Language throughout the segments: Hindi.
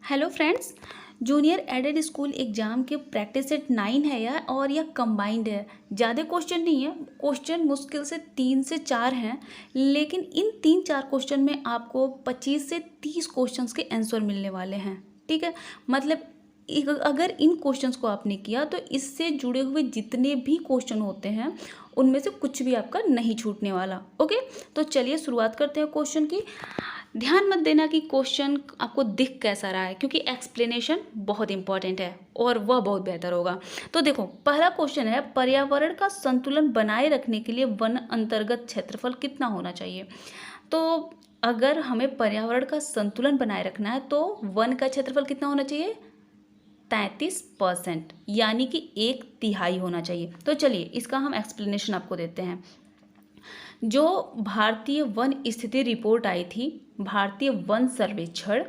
Hello friends. Junior aided school exam के प्रैक्टिस सेट 9 है यह कंबाइंड है। ज़्यादा क्वेश्चन नहीं है, क्वेश्चन मुश्किल से 3 से 4 हैं, लेकिन इन 3-4 क्वेश्चन में आपको 25 से 30 क्वेश्चंस के आंसर मिलने वाले हैं। ठीक है, मतलब अगर इन क्वेश्चंस को आपने किया तो इससे जुड़े हुए जितने भी क्वेश्चन होते हैं उनमें से कुछ भी आपका नहीं छूटने वाला। ओके, तो चलिए शुरुआत करते हैं क्वेश्चन की। ध्यान मत देना कि क्वेश्चन आपको दिख कैसा रहा है, क्योंकि एक्सप्लेनेशन बहुत इंपॉर्टेंट है और वह बहुत बेहतर होगा। तो देखो, पहला क्वेश्चन है, पर्यावरण का संतुलन बनाए रखने के लिए वन अंतर्गत क्षेत्रफल कितना होना चाहिए। तो अगर हमें पर्यावरण का संतुलन बनाए रखना है तो वन का क्षेत्रफल कितना होना चाहिए, 33%, यानी कि 1/3 होना चाहिए। तो चलिए इसका हम एक्सप्लेनेशन आपको देते हैं। जो भारतीय वन स्थिति रिपोर्ट आई थी, भारतीय वन सर्वेक्षण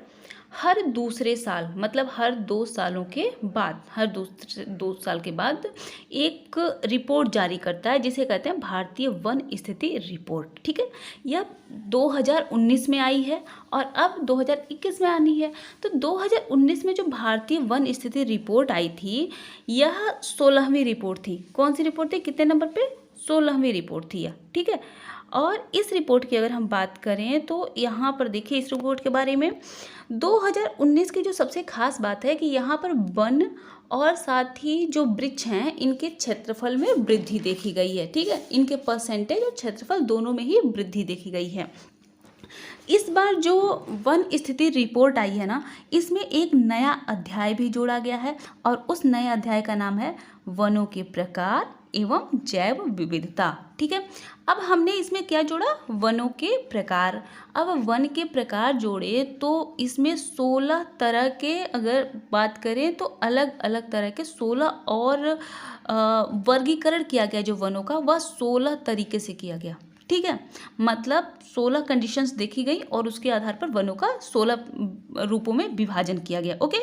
हर दूसरे साल, मतलब हर 2 सालों के बाद, हर दूसरे 2 साल के बाद एक रिपोर्ट जारी करता है जिसे कहते हैं भारतीय वन स्थिति रिपोर्ट। ठीक है, यह 2019 में आई है और अब 2021 में आनी है। तो 2019 में जो भारतीय वन स्थिति रिपोर्ट आई थी, यह 16वीं रिपोर्ट थी। कौन सी रिपोर्ट थी, कितने नंबर पे, 16वीं रिपोर्ट थी यह। ठीक है, और इस रिपोर्ट की अगर हम बात करें तो यहाँ पर देखिए इस रिपोर्ट के बारे में 2019 की जो सबसे खास बात है कि यहाँ पर वन और साथ ही जो वृक्ष हैं इनके क्षेत्रफल में वृद्धि देखी गई है। ठीक है, इनके परसेंटेज और क्षेत्रफल दोनों में ही वृद्धि देखी गई है। इस बार जो वन स्थिति रिपोर्ट आई है ना, इसमें एक नया अध्याय भी जोड़ा गया है और उस नए अध्याय का नाम है वनों के प्रकार एवं जैव विविधता। ठीक है, अब हमने इसमें क्या जोड़ा, वनों के प्रकार। अब वन के प्रकार जोड़े तो इसमें 16 तरह के, अगर बात करें तो अलग अलग तरह के 16 और वर्गीकरण किया गया जो वनों का, वह 16 तरीके से किया गया। ठीक है, मतलब 16 कंडीशंस देखी गई और उसके आधार पर वनों का 16 रूपों में विभाजन किया गया। ओके,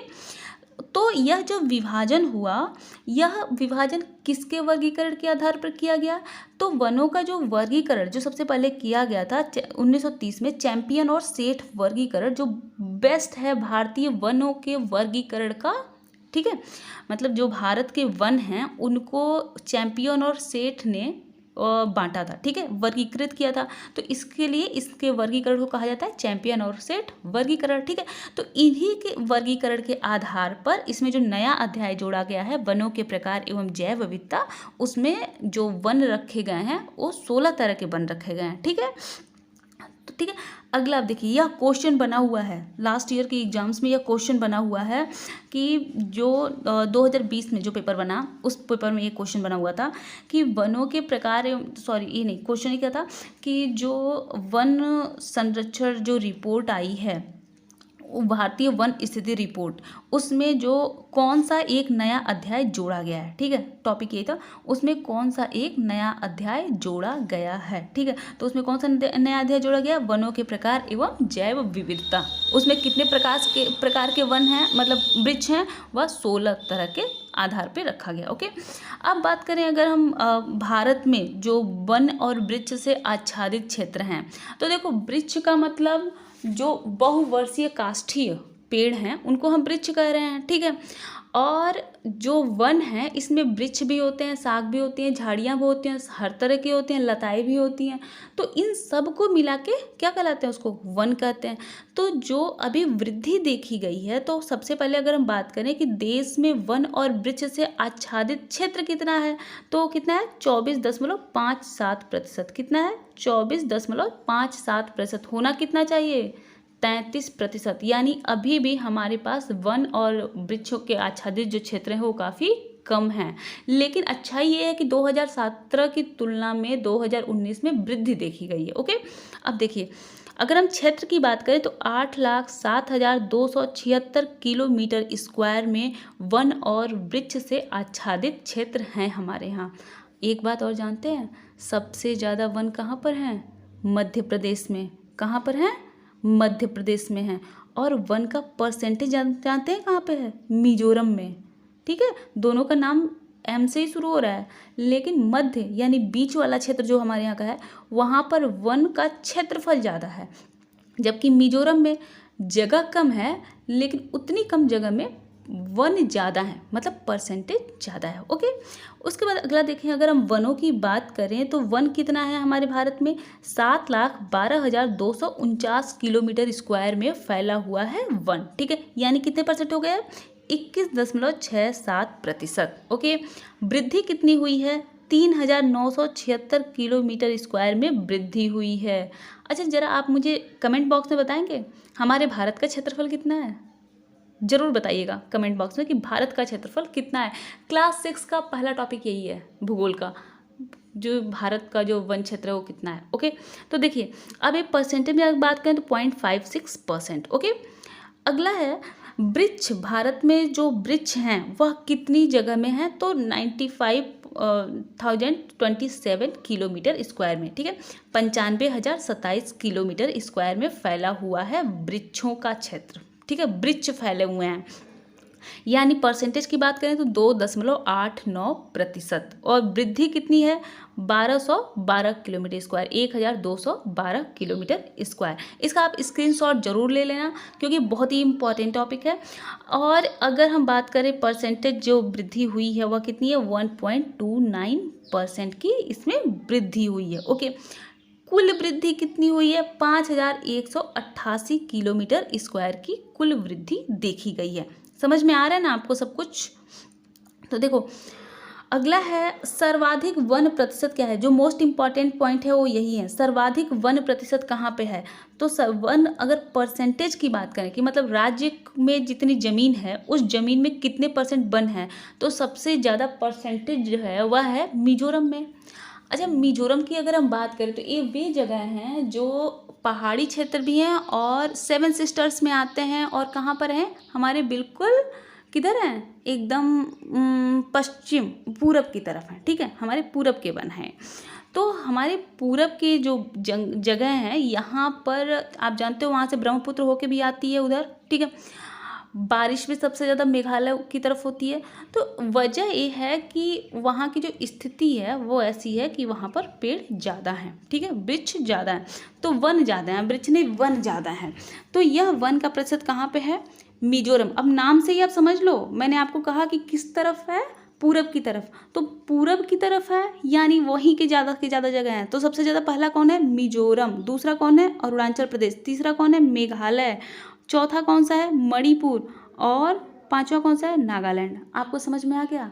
तो यह जो विभाजन हुआ, यह विभाजन किसके वर्गीकरण के आधार पर किया गया, तो वनों का जो वर्गीकरण जो सबसे पहले किया गया था 1930 में, चैंपियन और सेठ वर्गीकरण, जो बेस्ट है भारतीय वनों के वर्गीकरण का। ठीक है, मतलब जो भारत के वन हैं उनको चैंपियन और सेठ ने बांटा था। ठीक है, वर्गीकृत किया था, तो इसके लिए इसके वर्गीकरण को कहा जाता है चैंपियन और सेठ वर्गीकरण। ठीक है, तो इन्हीं के वर्गीकरण के आधार पर इसमें जो नया अध्याय जोड़ा गया है वनों के प्रकार एवं जैव विविधता, उसमें जो वन रखे गए हैं वो 16 तरह के वन रखे गए हैं। ठीक है, तो ठीक है, अगला आप देखिए, यह क्वेश्चन बना हुआ है, लास्ट ईयर के एग्जाम्स में यह क्वेश्चन बना हुआ है कि जो 2020 में जो पेपर बना, उस पेपर में ये क्वेश्चन बना हुआ था कि वनों के प्रकार, सॉरी ये नहीं, क्वेश्चन ही क्या था कि जो वन संरक्षण जो रिपोर्ट आई है, भारतीय वन स्थिति रिपोर्ट, उसमें जो कौन सा एक नया अध्याय जोड़ा गया है। ठीक है, टॉपिक ये था, उसमें कौन सा एक नया अध्याय जोड़ा गया है। ठीक है, तो उसमें कौन सा नया अध्याय जोड़ा गया, वनों के प्रकार एवं जैव विविधता। उसमें कितने प्रकार के वन हैं, मतलब वृक्ष हैं, वह 16 तरह के आधार पे रखा गया। ओके, अब बात करें अगर हम भारत में जो वन और वृक्ष से आच्छादित क्षेत्र हैं, तो देखो वृक्ष का मतलब जो बहुवर्षीय काष्ठीय पेड़ हैं उनको हम वृक्ष कह रहे हैं। ठीक है, और जो वन है इसमें वृक्ष भी होते हैं, शाख भी होती हैं, झाड़ियाँ भी होती हैं, हर तरह की होती हैं, लताएं भी होती हैं, तो इन सब को मिला के क्या कहलाते हैं, उसको वन कहते हैं। तो जो अभी वृद्धि देखी गई है, तो सबसे पहले अगर हम बात करें कि देश में वन और वृक्ष से आच्छादित क्षेत्र कितना है, तो कितना है, 24.57%। कितना है, 24.57%। होना कितना चाहिए, 33%, यानी अभी भी हमारे पास वन और वृक्षों के आच्छादित जो क्षेत्र हैं वो काफ़ी कम हैं। लेकिन अच्छाई ये है कि 2017 की तुलना में 2019 में वृद्धि देखी गई है। ओके, अब देखिए अगर हम क्षेत्र की बात करें तो 8,07,276 किलोमीटर स्क्वायर में वन और वृक्ष से आच्छादित क्षेत्र हैं हमारे यहाँ। एक बात और जानते हैं, सबसे ज़्यादा वन कहाँ पर हैं, मध्य प्रदेश में। कहाँ पर हैं, मध्य प्रदेश में है। और वन का परसेंटेज जानते हैं कहाँ पे है, मिजोरम में। ठीक है, दोनों का नाम एम से ही शुरू हो रहा है, लेकिन मध्य यानी बीच वाला क्षेत्र जो हमारे यहाँ का है, वहाँ पर वन का क्षेत्रफल ज़्यादा है, जबकि मिजोरम में जगह कम है लेकिन उतनी कम जगह में वन ज़्यादा है, मतलब परसेंटेज ज़्यादा है। ओके, उसके बाद अगला देखें, अगर हम वनों की बात करें तो वन कितना है हमारे भारत में, 7,12,249 किलोमीटर स्क्वायर में फैला हुआ है वन। ठीक है, यानी कितने परसेंट हो गया, 21.67%। ओके, वृद्धि कितनी हुई है, 3,976 किलोमीटर स्क्वायर में वृद्धि हुई है। अच्छा, ज़रा आप मुझे कमेंट बॉक्स में बताएंगे हमारे भारत का क्षेत्रफल कितना है, ज़रूर बताइएगा कमेंट बॉक्स में कि भारत का क्षेत्रफल कितना है। क्लास 6 का पहला टॉपिक यही है, भूगोल का, जो भारत का जो वन क्षेत्र है वो कितना है। ओके, तो देखिए अब एक परसेंटेज में अगर बात करें तो 0.56%। ओके, अगला है वृक्ष, भारत में जो वृक्ष हैं वह कितनी जगह में है, तो 95,027 किलोमीटर स्क्वायर में। ठीक है, 95,027 किलोमीटर स्क्वायर में फैला हुआ है वृक्षों का क्षेत्र। ठीक है, वृक्ष फैले हुए हैं, यानी परसेंटेज की बात करें तो 2.89%। और वृद्धि कितनी है, 1212 किलोमीटर स्क्वायर, 1,212 किलोमीटर स्क्वायर। इसका आप स्क्रीनशॉट जरूर ले लेना क्योंकि बहुत ही इंपॉर्टेंट टॉपिक है। और अगर हम बात करें परसेंटेज जो वृद्धि हुई है वह कितनी है, 1.29% की इसमें वृद्धि हुई है। ओके, कुल वृद्धि कितनी हुई है, 5,188 किलोमीटर स्क्वायर की कुल वृद्धि देखी गई है। समझ में आ रहा है ना आपको सब कुछ। तो देखो अगला है सर्वाधिक वन प्रतिशत क्या है, जो मोस्ट इंपॉर्टेंट पॉइंट है वो यही है, सर्वाधिक वन प्रतिशत कहाँ पे है। तो वन अगर परसेंटेज की बात करें कि मतलब राज्य में जितनी ज़मीन है उस ज़मीन में कितने परसेंट वन है, तो सबसे ज़्यादा परसेंटेज जो है वह है मिजोरम में। अच्छा, मिजोरम की अगर हम बात करें तो ये वे जगह हैं जो पहाड़ी क्षेत्र भी हैं और 7 सिस्टर्स में आते हैं, और कहाँ पर हैं, हमारे बिल्कुल किधर हैं, एकदम पश्चिम पूरब की तरफ हैं। ठीक है, हमारे पूरब के वन हैं। तो हमारे पूरब के जो जगह हैं यहाँ पर आप जानते हो वहाँ से ब्रह्मपुत्र होके भी आती है उधर। ठीक है, बारिश भी सबसे ज़्यादा मेघालय की तरफ होती है। तो वजह ये है कि वहाँ की जो स्थिति है वो ऐसी है कि वहाँ पर पेड़ ज़्यादा हैं। ठीक है, वृक्ष ज़्यादा हैं, तो वन ज़्यादा हैं, वृक्ष नहीं वन ज़्यादा हैं। तो यह वन का प्रतिशत कहाँ पे है, मिजोरम। अब नाम से ही आप समझ लो, मैंने आपको कहा कि किस तरफ है, पूरब की तरफ, तो पूरब की तरफ है यानी वहीं के ज़्यादा जगह हैं। तो सबसे ज़्यादा पहला कौन है, मिजोरम, दूसरा कौन है, अरुणाचल प्रदेश, तीसरा कौन है, मेघालय, चौथा कौन सा है, मणिपुर, और पांचवा कौन सा है, नागालैंड। आपको समझ में आ गया।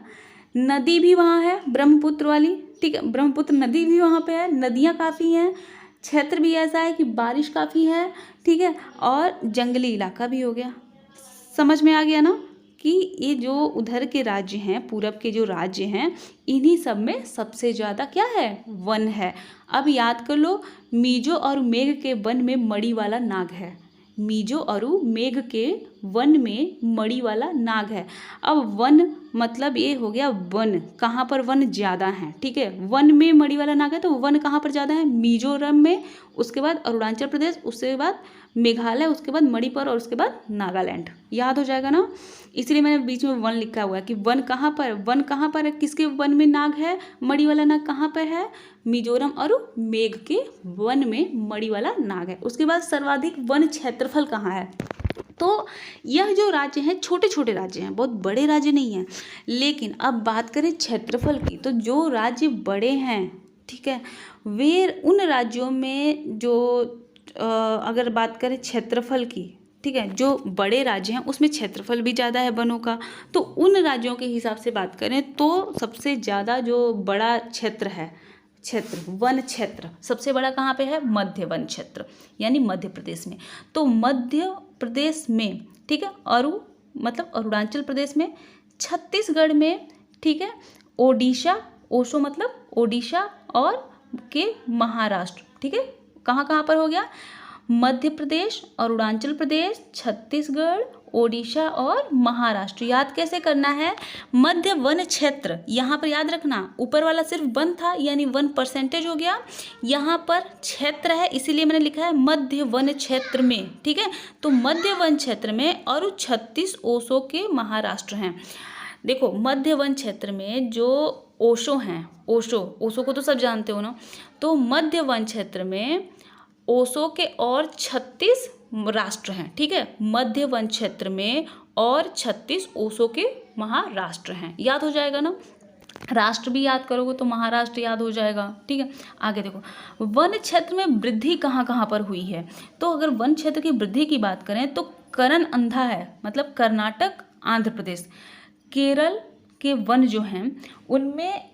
नदी भी वहाँ है ब्रह्मपुत्र वाली। ठीक है, ब्रह्मपुत्र नदी भी वहाँ पे है, नदियाँ काफ़ी हैं, क्षेत्र भी ऐसा है कि बारिश काफ़ी है। ठीक है, और जंगली इलाका भी हो गया। समझ में आ गया ना कि ये जो उधर के राज्य हैं, पूरब के जो राज्य हैं, इन्हीं सब में सबसे ज़्यादा क्या है, वन है। अब याद कर लो, मिजो और मेघ के वन में मड़ी वाला नाग है, मिजो और मेघ के वन में मड़ी वाला नाग है। अब वन मतलब ये हो गया वन, कहाँ पर वन ज़्यादा है। ठीक है, वन में मड़ी वाला नाग है, तो वन कहाँ पर ज़्यादा है, मिजोरम में, उसके बाद अरुणाचल प्रदेश, उसके बाद मेघालय, उसके बाद मणिपुर, और उसके बाद नागालैंड। याद हो जाएगा ना, इसलिए मैंने बीच में वन लिखा हुआ है कि वन कहाँ पर है, किसके वन में नाग है, मड़ी वाला नाग कहाँ पर है, मिजोरम और मेघ के वन में मड़ी वाला नाग है। उसके बाद सर्वाधिक वन क्षेत्रफल कहाँ है, तो यह जो राज्य हैं छोटे छोटे राज्य हैं, बहुत बड़े राज्य नहीं हैं। लेकिन अब बात करें क्षेत्रफल की, तो जो राज्य बड़े हैं, ठीक है, वे उन राज्यों में जो अगर बात करें क्षेत्रफल की, ठीक है, जो बड़े राज्य हैं उसमें क्षेत्रफल भी ज़्यादा है वनों का। तो उन राज्यों के हिसाब से बात करें तो सबसे ज़्यादा जो बड़ा क्षेत्र है, वन क्षेत्र सबसे बड़ा कहाँ पे है, मध्य वन क्षेत्र, यानी मध्य प्रदेश में। तो मध्य प्रदेश में, ठीक है, और मतलब अरुणाचल प्रदेश में, छत्तीसगढ़ में, ठीक है, ओडिशा, ओशो मतलब ओडिशा, और के महाराष्ट्र। ठीक है, कहाँ कहाँ पर हो गया, मध्य प्रदेश, अरुणाचल प्रदेश, छत्तीसगढ़, ओडिशा और महाराष्ट्र। याद कैसे करना है, मध्य वन क्षेत्र, यहाँ पर याद रखना, ऊपर वाला सिर्फ वन था यानी 1% हो गया, यहाँ पर क्षेत्र है इसीलिए मैंने लिखा है मध्य वन क्षेत्र में। ठीक है, तो मध्य वन क्षेत्र में और 36 ओशो के महाराष्ट्र हैं। देखो मध्य वन क्षेत्र में जो ओशो हैं, ओशो को तो सब जानते हो ना, तो मध्य वन क्षेत्र में ओशो के और 36 राष्ट्र हैं, ठीक है, मध्य वन क्षेत्र में, और 36 ओशो के महाराष्ट्र हैं। याद हो जाएगा ना, राष्ट्र भी याद करोगे तो महाराष्ट्र याद हो जाएगा, ठीक है। आगे देखो, वन क्षेत्र में वृद्धि कहाँ कहाँ पर हुई है। तो अगर वन क्षेत्र की वृद्धि की बात करें तो करन अंधा है, मतलब कर्नाटक, आंध्र प्रदेश, केरल के वन जो हैं उनमें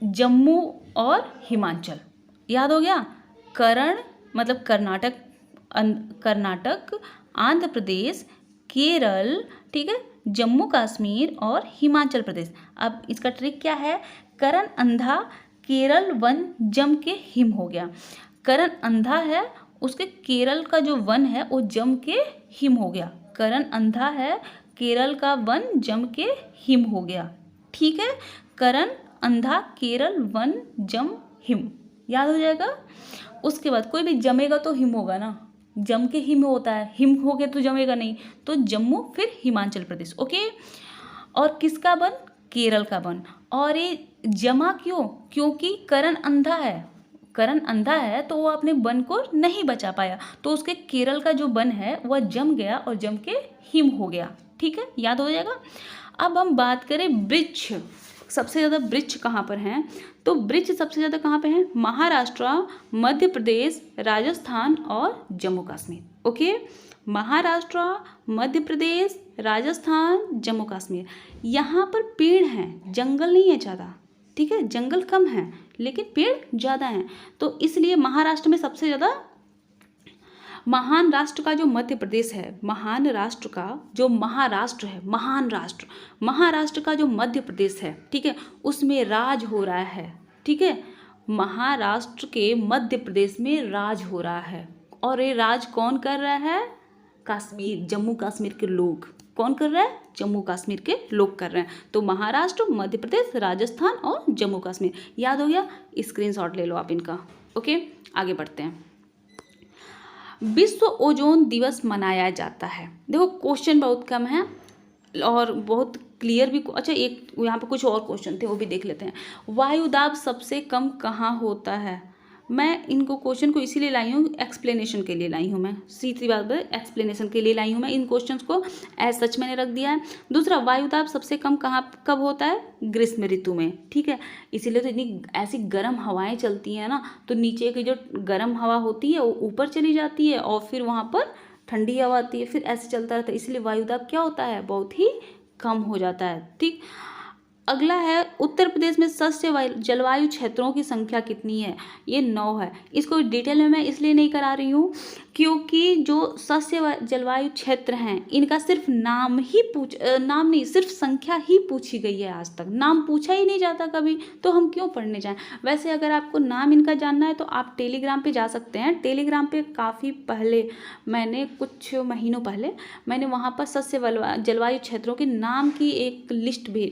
जम्मू और हिमाचल। याद हो गया, करण मतलब कर्नाटक, कर्नाटक, आंध्र प्रदेश, केरल, ठीक है, जम्मू कश्मीर और हिमाचल प्रदेश। अब इसका ट्रिक क्या है, करण अंधा केरल वन जम के हिम हो गया। करण अंधा है, उसके केरल का जो वन है वो जम के हिम हो गया। करण अंधा है, केरल का वन जम के हिम हो गया, ठीक है। करण अंधा केरल वन जम हिम, याद हो जाएगा। उसके बाद कोई भी जमेगा तो हिम होगा ना, जम के हिम होता है, हिम हो गया तो जमेगा नहीं, तो जम्मू फिर हिमाचल प्रदेश, ओके। और किसका वन, केरल का वन। और ये जमा क्यों, क्योंकि करण अंधा है, करण अंधा है तो वो अपने वन को नहीं बचा पाया, तो उसके केरल का जो वन है वह जम गया और जम के हिम हो गया, ठीक है, याद हो जाएगा। अब हम बात करें वृक्ष, सबसे ज़्यादा वृक्ष कहाँ पर हैं, तो वृक्ष सबसे ज़्यादा कहाँ पे हैं, महाराष्ट्र, मध्य प्रदेश, राजस्थान और जम्मू कश्मीर, ओके। महाराष्ट्र, मध्य प्रदेश, राजस्थान, जम्मू कश्मीर, यहाँ पर पेड़ हैं, जंगल नहीं है ज़्यादा, ठीक है, जंगल कम है लेकिन पेड़ ज़्यादा हैं, तो इसलिए महाराष्ट्र में सबसे ज़्यादा। महान राष्ट्र का जो मध्य प्रदेश है, महान राष्ट्र का जो महाराष्ट्र है, महान राष्ट्र, महाराष्ट्र का जो मध्य प्रदेश है, ठीक है, उसमें राज हो रहा है, ठीक है। महाराष्ट्र के मध्य प्रदेश में राज हो रहा है, और ये राज कौन कर रहा है, कश्मीर, जम्मू कश्मीर के लोग। कौन कर रहा है, जम्मू कश्मीर के लोग कर रहे हैं। तो महाराष्ट्र, मध्य प्रदेश, राजस्थान और जम्मू कश्मीर, याद हो गया, स्क्रीनशॉट ले लो आप इनका, ओके। आगे बढ़ते हैं। विश्व ओजोन दिवस मनाया जाता है। देखो क्वेश्चन बहुत कम है और बहुत क्लियर भी। अच्छा, एक यहाँ पे कुछ और क्वेश्चन थे वो भी देख लेते हैं। वायुदाब सबसे कम कहाँ होता है। मैं इनको क्वेश्चन को इसीलिए लाई हूँ, एक्सप्लेनेशन के लिए लाई हूँ, मैं सीधी बात है, एक्सप्लेनेशन के लिए लाई हूँ मैं इन क्वेश्चंस को, एज सच मैंने रख दिया है। दूसरा, वायुदाब सबसे कम कहाँ कब होता है, ग्रीष्म ऋतु में, ठीक है। इसीलिए तो इतनी ऐसी गर्म हवाएं चलती हैं ना, तो नीचे की जो गर्म हवा होती है वो ऊपर चली जाती है और फिर वहाँ पर ठंडी हवा आती है, फिर ऐसे चलता रहता है, इसलिए वायुदाब क्या होता है, बहुत ही कम हो जाता है, ठीक। अगला है, उत्तर प्रदेश में सस्य जलवायु क्षेत्रों की संख्या कितनी है, ये 9 है। इसको डिटेल में मैं इसलिए नहीं करा रही हूँ क्योंकि जो सस्य जलवायु क्षेत्र हैं इनका सिर्फ नाम नहीं, सिर्फ संख्या ही पूछी गई है, आज तक नाम पूछा ही नहीं जाता कभी, तो हम क्यों पढ़ने जाएं। वैसे अगर आपको नाम इनका जानना है तो आप टेलीग्राम पे जा सकते हैं। टेलीग्राम पे काफ़ी पहले, मैंने कुछ महीनों पहले मैंने वहाँ पर सस्य जलवायु क्षेत्रों के नाम की एक लिस्ट भी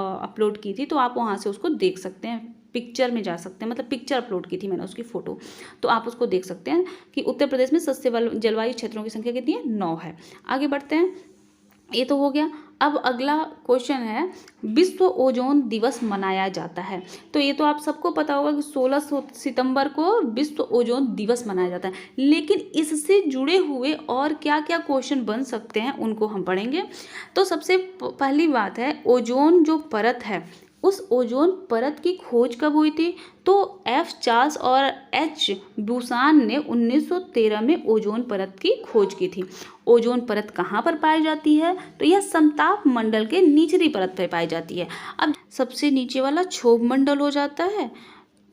अपलोड की थी, तो आप वहाँ से उसको देख सकते हैं, पिक्चर में जा सकते हैं, मतलब पिक्चर अपलोड की थी मैंने उसकी फ़ोटो, तो आप उसको देख सकते हैं कि उत्तर प्रदेश में सस्य जलवायु क्षेत्रों की संख्या कितनी है, 9 है। आगे बढ़ते हैं, ये तो हो गया। अब अगला क्वेश्चन है, विश्व ओजोन दिवस मनाया जाता है। तो ये तो आप सबको पता होगा कि 16 सितंबर को विश्व ओजोन दिवस मनाया जाता है, लेकिन इससे जुड़े हुए और क्या क्या क्वेश्चन बन सकते हैं उनको हम पढ़ेंगे। तो सबसे पहली बात है, ओजोन जो परत है, उस ओजोन परत की खोज कब हुई थी, तो एफ चार्ल्स और एच बुसान ने 1913 में ओजोन परत की खोज की थी। ओजोन परत कहाँ पर पाई जाती है, तो यह समताप मंडल के निचली परत पर पाई जाती है। अब सबसे नीचे वाला क्षोभ मंडल हो जाता है,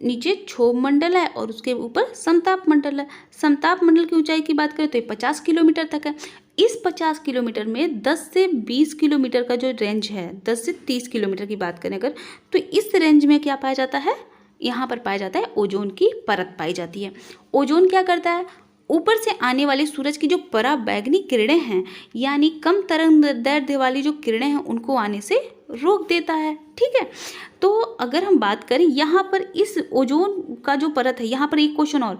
नीचे क्षोभ मंडल है और उसके ऊपर समताप मंडल है। समताप मंडल की ऊंचाई की बात करें तो ये 50 किलोमीटर तक है। इस 50 किलोमीटर में 10 से 20 किलोमीटर का जो रेंज है, 10 से 30 किलोमीटर की बात करें अगर, तो इस रेंज में क्या पाया जाता है, यहाँ पर पाया जाता है ओजोन की परत पाई जाती है। ओजोन क्या करता है, ऊपर से आने वाली सूरज की जो पराबैंगनी किरणें हैं, यानी कम तरंग दैर्ध्य वाली जो किरणें हैं, उनको आने से रोक देता है, ठीक है। तो अगर हम बात करें यहाँ पर इस ओजोन का जो परत है, यहाँ पर एक क्वेश्चन और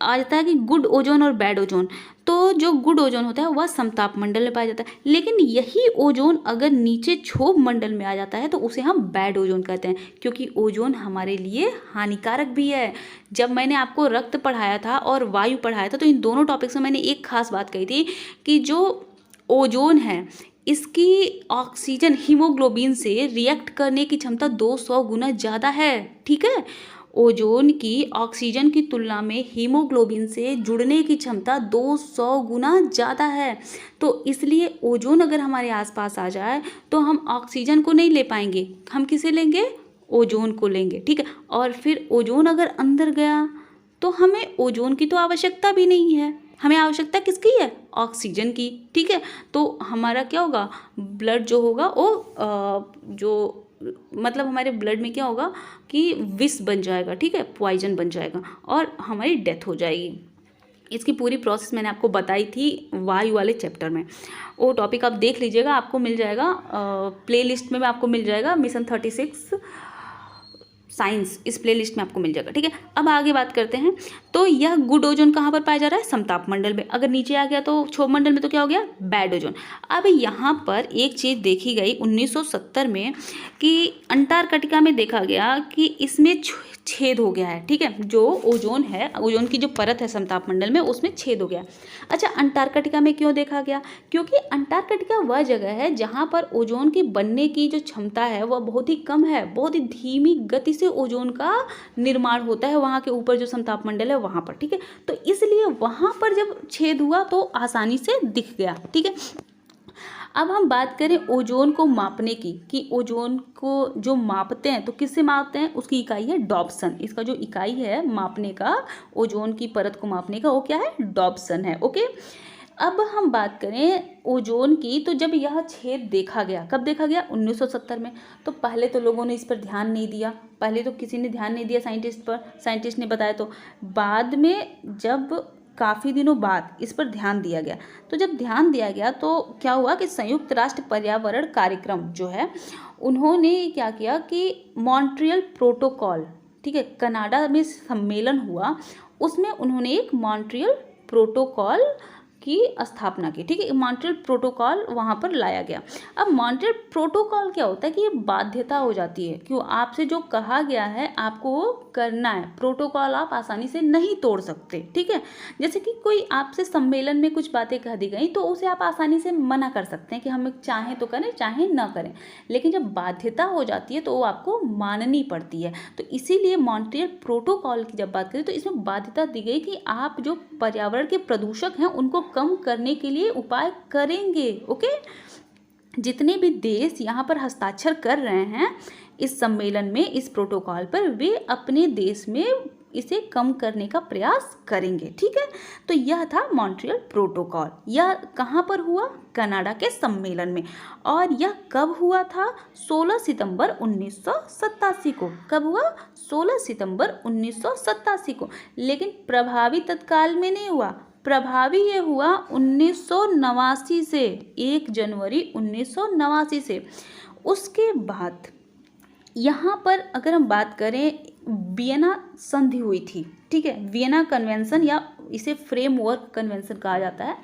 आ जाता है कि गुड ओजोन और बैड ओजोन। तो जो गुड ओजोन होता है वह समताप मंडल में पाया जाता है, लेकिन यही ओजोन अगर नीचे क्षोभ मंडल में आ जाता है तो उसे हम बैड ओजोन कहते हैं, क्योंकि ओजोन हमारे लिए हानिकारक भी है। जब मैंने आपको रक्त पढ़ाया था और वायु पढ़ाया था तो इन दोनों टॉपिक्स में मैंने एक खास बात कही थी कि जो ओजोन है इसकी ऑक्सीजन हीमोग्लोबिन से रिएक्ट करने की क्षमता 200 गुना ज़्यादा है। ठीक है, ओजोन की ऑक्सीजन की तुलना में हीमोग्लोबिन से जुड़ने की क्षमता 200 गुना ज़्यादा है। तो इसलिए ओजोन अगर हमारे आसपास आ जाए तो हम ऑक्सीजन को नहीं ले पाएंगे, हम किसे लेंगे? ओजोन को लेंगे। ठीक है, और फिर ओजोन अगर अंदर गया तो हमें ओजोन की तो आवश्यकता भी नहीं है, हमें आवश्यकता किसकी है? ऑक्सीजन की। ठीक है, तो हमारा क्या होगा? ब्लड जो होगा वो जो मतलब हमारे ब्लड में क्या होगा कि विष बन जाएगा। ठीक है, पॉइजन बन जाएगा और हमारी डेथ हो जाएगी। इसकी पूरी प्रोसेस मैंने आपको बताई थी वायु वाले चैप्टर में, वो टॉपिक आप देख लीजिएगा, आपको मिल जाएगा प्लेलिस्ट में आपको मिल जाएगा। मिशन 36 साइंस इस प्लेलिस्ट में आपको मिल जाएगा। ठीक है, अब आगे बात करते हैं। तो यह गुड ओजोन कहाँ पर पाया जा रहा है? समताप मंडल में। अगर नीचे आ गया तो क्षोभ मंडल में तो क्या हो गया? Bad ozone. अब यहाँ पर एक चीज़ देखी गई 1970 में कि अंटार्कटिका में देखा गया कि इसमें छेद हो गया है। ठीक है, जो ओजोन है, ओजोन की जो परत है समताप मंडल में उसमें छेद हो गया। अच्छा, अंटार्कटिका में क्यों देखा गया? क्योंकि अंटार्कटिका वह जगह है जहाँ पर ओजोन के बनने की जो क्षमता है वह बहुत ही कम है, बहुत ही धीमी गति से ओजोन का निर्माण होता है वहाँ के ऊपर जो समताप मंडल है वहाँ पर। ठीक है, तो इसलिए वहाँ पर जब छेद हुआ तो आसानी से दिख गया। ठीक है, अब हम बात करें ओजोन को मापने की कि ओजोन को जो मापते हैं तो किससे मापते हैं? उसकी इकाई है डॉप्सन। इसका जो इकाई है मापने का, ओजोन की परत को मापने का, वो क्या है? डॉप्सन है। ओके, अब हम बात करें ओजोन की, तो जब यह छेद देखा गया, कब देखा गया? 1970 में। तो पहले तो लोगों ने इस पर ध्यान नहीं दिया, पहले तो किसी ने ध्यान नहीं दिया साइंटिस्ट पर, साइंटिस्ट ने बताया। तो बाद में जब काफ़ी दिनों बाद इस पर ध्यान दिया गया, तो जब ध्यान दिया गया तो क्या हुआ कि संयुक्त राष्ट्र पर्यावरण कार्यक्रम जो है उन्होंने क्या किया कि मॉन्ट्रियल प्रोटोकॉल, ठीक है, कनाडा में सम्मेलन हुआ, उसमें उन्होंने एक मॉन्ट्रियल प्रोटोकॉल की स्थापना की। ठीक है, मॉन्ट्रियल प्रोटोकॉल वहाँ पर लाया गया। अब मॉन्ट्रियल प्रोटोकॉल क्या होता है कि ये बाध्यता हो जाती है, क्यों? आपसे जो कहा गया है आपको वो करना है, प्रोटोकॉल आप आसानी से नहीं तोड़ सकते। ठीक है, जैसे कि कोई आपसे सम्मेलन में कुछ बातें कह दी गई तो उसे आप आसानी से मना कर सकते हैं कि हम चाहें तो करें चाहे ना करें, लेकिन जब बाध्यता हो जाती है तो वो आपको माननी पड़ती है। तो इसीलिए मॉन्ट्रियल प्रोटोकॉल की जब बात करें तो इसमें बाध्यता दी गई कि आप जो पर्यावरण के प्रदूषक हैं उनको कम करने के लिए उपाय करेंगे। ओके, जितने भी देश यहाँ पर हस्ताक्षर कर रहे हैं इस सम्मेलन में, इस प्रोटोकॉल पर, वे अपने देश में इसे कम करने का प्रयास करेंगे। ठीक है, तो यह था मॉन्ट्रियल प्रोटोकॉल। यह कहाँ पर हुआ? कनाडा के सम्मेलन में। और यह कब हुआ था? 16 सितंबर 1987 को। कब हुआ? 16 सितंबर 1987 को। लेकिन प्रभावी तत्काल में नहीं हुआ, प्रभावी ये हुआ 1989 से, 1 जनवरी 1989 से। उसके बाद यहाँ पर अगर हम बात करें, वियना संधि हुई थी। ठीक है, वियना कन्वेंशन या इसे फ्रेमवर्क कन्वेंशन कहा जाता है।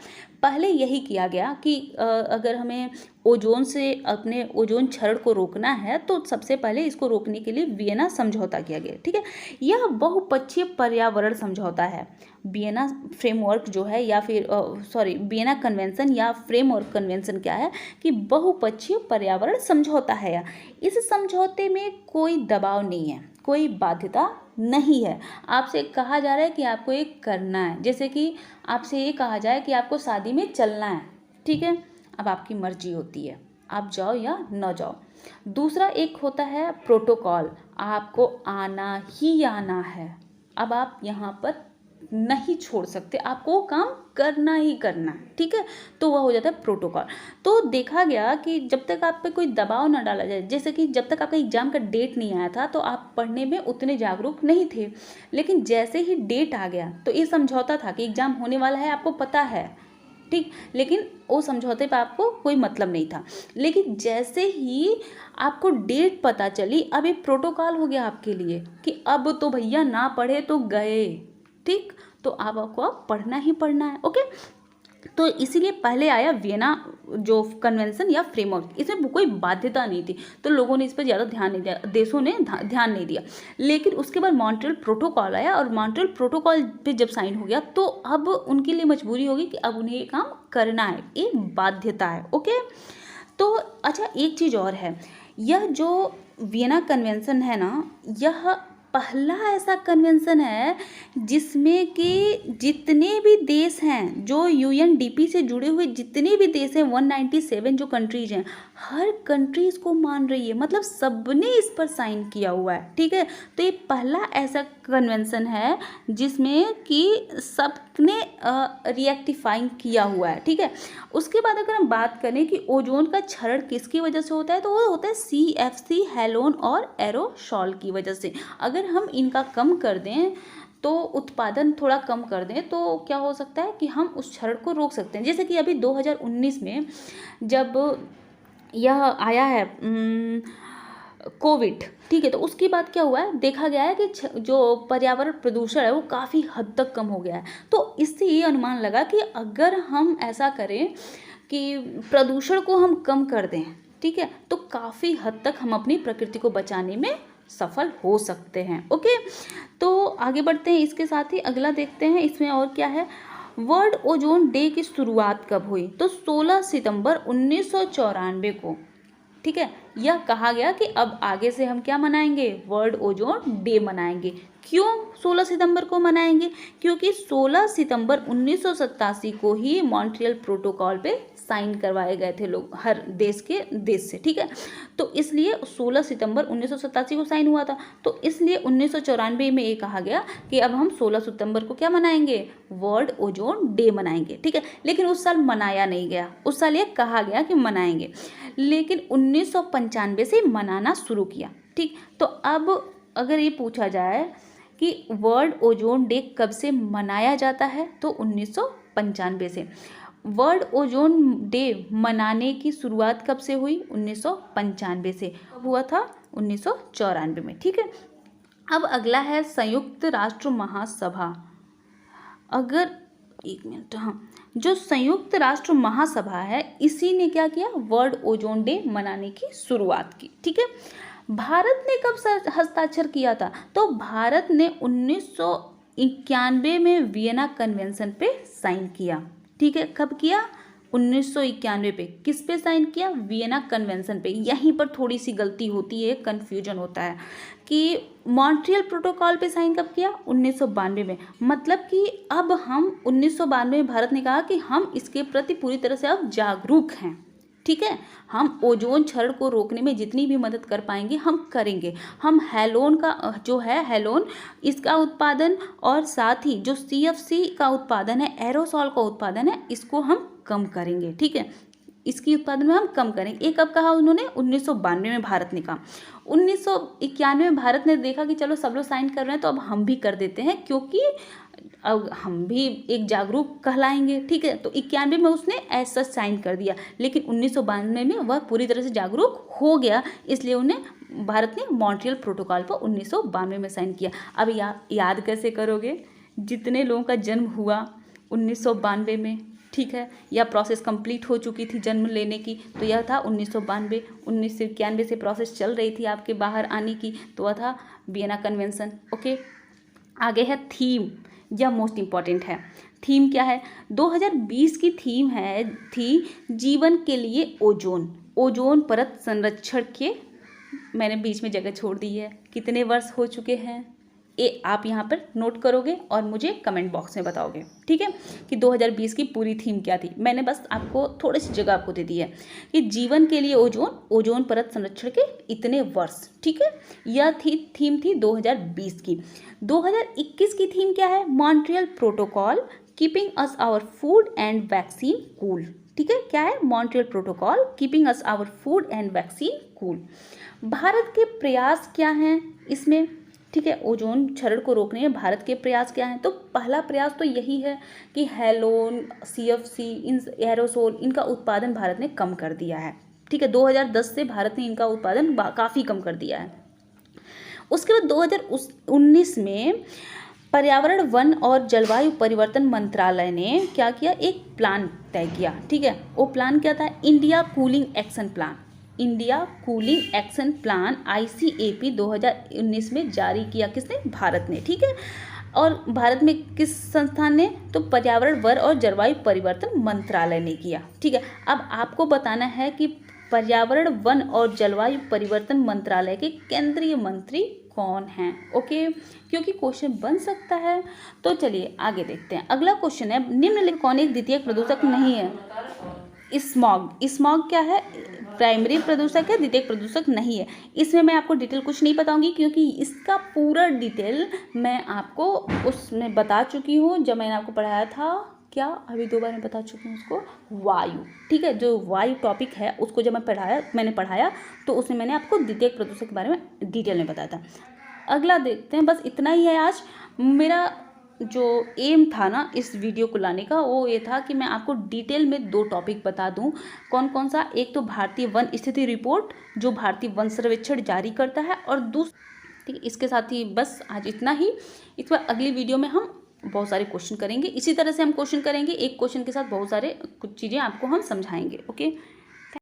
पहले यही किया गया कि अगर हमें ओजोन से, अपने ओजोन क्षरण को रोकना है तो सबसे पहले इसको रोकने के लिए वियना समझौता किया गया। ठीक है, यह बहुपक्षीय पर्यावरण समझौता है। वियना फ्रेमवर्क जो है, या फिर वियना कन्वेंशन या फ्रेमवर्क कन्वेंशन क्या है कि बहुपक्षीय पर्यावरण समझौता है। इस समझौते में कोई दबाव नहीं है, कोई बाध्यता नहीं है। आपसे कहा जा रहा है कि आपको ये करना है, जैसे कि आपसे ये कहा जाए कि आपको शादी में चलना है। ठीक है, अब आपकी मर्जी होती है, आप जाओ या न जाओ। दूसरा एक होता है प्रोटोकॉल, आपको आना ही आना है, अब आप यहाँ पर नहीं छोड़ सकते, आपको काम करना ही करना है। ठीक है, तो वह हो जाता है प्रोटोकॉल। तो देखा गया कि जब तक आप पे कोई दबाव ना डाला जाए, जैसे कि जब तक आपका एग्जाम का डेट नहीं आया था तो आप पढ़ने में उतने जागरूक नहीं थे, लेकिन जैसे ही डेट आ गया तो ये समझौता था कि एग्जाम होने वाला है, आपको पता है। ठीक, लेकिन वो समझौते पर आपको कोई मतलब नहीं था। लेकिन जैसे ही आपको डेट पता चली, अब एक प्रोटोकॉल हो गया आपके लिए कि अब तो भैया ना पढ़े तो गए। ठीक, तो आपको अब पढ़ना ही पढ़ना है। ओके, तो इसीलिए पहले आया वियना जो कन्वेंशन या फ्रेमवर्क, इसमें कोई बाध्यता नहीं थी, तो लोगों ने इस पर ज़्यादा ध्यान नहीं दिया, देशों ने ध्यान नहीं दिया। लेकिन उसके बाद मॉन्ट्रियल प्रोटोकॉल आया, और मॉन्ट्रियल प्रोटोकॉल पे जब साइन हो गया तो अब उनके लिए मजबूरी होगी कि अब उन्हें ये काम करना है, ये बाध्यता है। ओके, तो अच्छा एक चीज़ और है, यह जो वियना कन्वेंशन है ना, यह पहला ऐसा कन्वेंशन है जिसमें कि जितने भी देश हैं, जो यूएनडीपी से जुड़े हुए जितने भी देश हैं, 197 जो कंट्रीज हैं, हर कंट्री इसको मान रही है, मतलब सबने इस पर साइन किया हुआ है। ठीक है, तो ये पहला ऐसा कन्वेंशन है जिसमें कि सबने रिएक्टिफाइंग किया हुआ है। ठीक है, उसके बाद अगर हम बात करें कि ओजोन का क्षरण किसकी वजह से होता है, तो वो होता है CFC, हैलोन और एरोसॉल की वजह से। अगर हम इनका कम कर दें, तो उत्पादन थोड़ा कम कर दें, तो क्या हो सकता है कि हम उस क्षरण को रोक सकते हैं। जैसे कि अभी 2019 में जब यह आया है कोविड, ठीक है, तो उसके बाद क्या हुआ है, देखा गया है कि जो पर्यावरण प्रदूषण है वो काफ़ी हद तक कम हो गया है। तो इससे ये अनुमान लगा कि अगर हम ऐसा करें कि प्रदूषण को हम कम कर दें, ठीक है, तो काफ़ी हद तक हम अपनी प्रकृति को बचाने में सफल हो सकते हैं। ओके, तो आगे बढ़ते हैं, इसके साथ ही अगला देखते हैं इसमें और क्या है। वर्ल्ड ओजोन डे की शुरुआत कब हुई, तो 16 सितंबर 1994 को। ठीक है, यह कहा गया कि अब आगे से हम क्या मनाएंगे, वर्ल्ड ओजोन डे मनाएंगे। क्यों 16 सितंबर को मनाएंगे, क्योंकि 16 सितंबर 1987 को ही मॉन्ट्रियल प्रोटोकॉल पे साइन करवाए गए थे लोग, हर देश से। ठीक है, तो इसलिए 16 सितंबर 1987 को साइन हुआ था, तो इसलिए 1994 में ये कहा गया कि अब हम 16 सितंबर को क्या मनाएंगे, वर्ल्ड ओजोन डे मनाएंगे। ठीक है, लेकिन उस साल मनाया नहीं गया, उस साल ये कहा गया कि मनाएंगे, लेकिन 1995 से मनाना शुरू किया। ठीक, तो अब अगर ये पूछा जाए कि वर्ल्ड ओजोन डे कब से मनाया जाता है, तो 1995 से। वर्ल्ड ओजोन डे मनाने की शुरुआत कब से हुई, 1995 से। कब हुआ था, 1994 में। ठीक है, अब अगला है संयुक्त राष्ट्र महासभा। अगर एक मिनट, हाँ, जो संयुक्त राष्ट्र महासभा है, इसी ने क्या किया, वर्ल्ड ओजोन डे मनाने की शुरुआत की। ठीक है, भारत ने कब हस्ताक्षर किया था, तो भारत ने 1991 में वियना कन्वेंशन पे साइन किया। ठीक है, कब किया, 1991 पे। किस पे साइन किया, वियना कन्वेंशन पे। यहीं पर थोड़ी सी गलती होती है, कन्फ्यूजन होता है कि मॉन्ट्रियल प्रोटोकॉल पे साइन कब किया, 1992 में। मतलब कि अब हम 1992 में भारत ने कहा कि हम इसके प्रति पूरी तरह से अब जागरूक हैं। ठीक है, हम ओजोन क्षरण को रोकने में जितनी भी मदद कर पाएंगे हम करेंगे। हम हैलोन का जो है, हैलोन, इसका उत्पादन और साथ ही जो CFC का उत्पादन है, एरोसॉल का उत्पादन है, इसको हम कम करेंगे। ठीक है, इसकी उत्पादन में हम कम करेंगे। एक कब कहा उन्होंने, 1992 में भारत ने कहा। 1991 में भारत ने देखा कि चलो सब लोग साइन कर रहे हैं, तो अब हम भी कर देते हैं, क्योंकि अब हम भी एक जागरूक कहलाएंगे। ठीक है, तो 91 में उसने ऐसा साइन कर दिया, लेकिन 1992 में वह पूरी तरह से जागरूक हो गया, इसलिए उन्हें भारत ने मॉन्ट्रियल प्रोटोकॉल पर 1992 में साइन किया। अब याद कैसे करोगे, जितने लोगों का जन्म हुआ 1992 में, ठीक है, या प्रोसेस कंप्लीट हो चुकी थी जन्म लेने की, तो यह था 1992। 1991 से प्रोसेस चल रही थी आपके बाहर आने की, तो वह था वियना कन्वेंशन। ओके, आगे है थीम, यह मोस्ट इम्पॉर्टेंट है। थीम क्या है, 2020 की थीम थी जीवन के लिए ओजोन, ओजोन परत संरक्षण के, मैंने बीच में जगह छोड़ दी है, कितने वर्ष हो चुके हैं, ये आप यहाँ पर नोट करोगे और मुझे कमेंट बॉक्स में बताओगे। ठीक है, कि 2020 की पूरी थीम क्या थी। मैंने बस आपको थोड़ी सी जगह आपको दे दी है कि जीवन के लिए ओजोन, ओजोन परत संरक्षण के इतने वर्ष। ठीक है, यह थीम थी 2020 की। 2021 की थीम क्या है, Montreal protocol keeping us our food and vaccine cool. ठीक है, क्या है, Montreal protocol keeping us our food and vaccine cool. Bharat के प्रयास क्या हैं इसमें, ठीक है, ओजोन क्षरण को रोकने में भारत के प्रयास क्या हैं, तो पहला प्रयास तो यही है कि हैलोन, CFC, इन एरोसोल, इनका उत्पादन भारत ने कम कर दिया है। ठीक है, 2010 से भारत ने इनका उत्पादन काफ़ी कम कर दिया है। उसके बाद 2019 में पर्यावरण वन और जलवायु परिवर्तन मंत्रालय ने क्या किया, एक प्लान तय किया, ठीक है। वो प्लान क्या था, India cooling action plan, India cooling action plan ICAP 2019 में जारी किया, किसने, भारत ने, ठीक है। और भारत में किस संस्थान ने, तो पर्यावरण वन और जलवायु परिवर्तन मंत्रालय ने किया, ठीक है। अब आपको बताना है कि पर्यावरण वन और जलवायु परिवर्तन मंत्रालय के केंद्रीय मंत्री कौन हैं, ओके, क्योंकि क्वेश्चन बन सकता है। तो चलिए आगे देखते हैं। अगला क्वेश्चन है, निम्नलिखित कौन एक द्वितीयक प्रदूषक नहीं है। स्मॉग, स्मॉग क्या है, प्राइमरी प्रदूषक है, द्वितीयक प्रदूषक नहीं है। इसमें मैं आपको डिटेल कुछ नहीं बताऊंगी, क्योंकि इसका पूरा डिटेल मैं आपको उसमें बता चुकी हूँ जब मैंने आपको पढ़ाया था, क्या अभी 2 बार मैं बता चुकी हूँ उसको, वायु, ठीक है। जो वायु टॉपिक है उसको जब मैंने पढ़ाया तो उसमें मैंने आपको द्वितीयक प्रदूषक के बारे में डिटेल में बताया था। अगला देखते हैं, बस इतना ही है आज। मेरा जो एम था ना इस वीडियो को लाने का, वो ये था कि मैं आपको डिटेल में 2 टॉपिक बता दूं। कौन कौन सा, एक तो भारतीय वन स्थिति रिपोर्ट जो भारतीय वन सर्वेक्षण जारी करता है, और ठीक है, इसके साथ ही बस आज इतना ही। इस बार अगली वीडियो में हम बहुत सारे क्वेश्चन करेंगे, इसी तरह से हम क्वेश्चन करेंगे, एक क्वेश्चन के साथ बहुत सारे कुछ चीज़ें आपको हम समझाएंगे, ओके।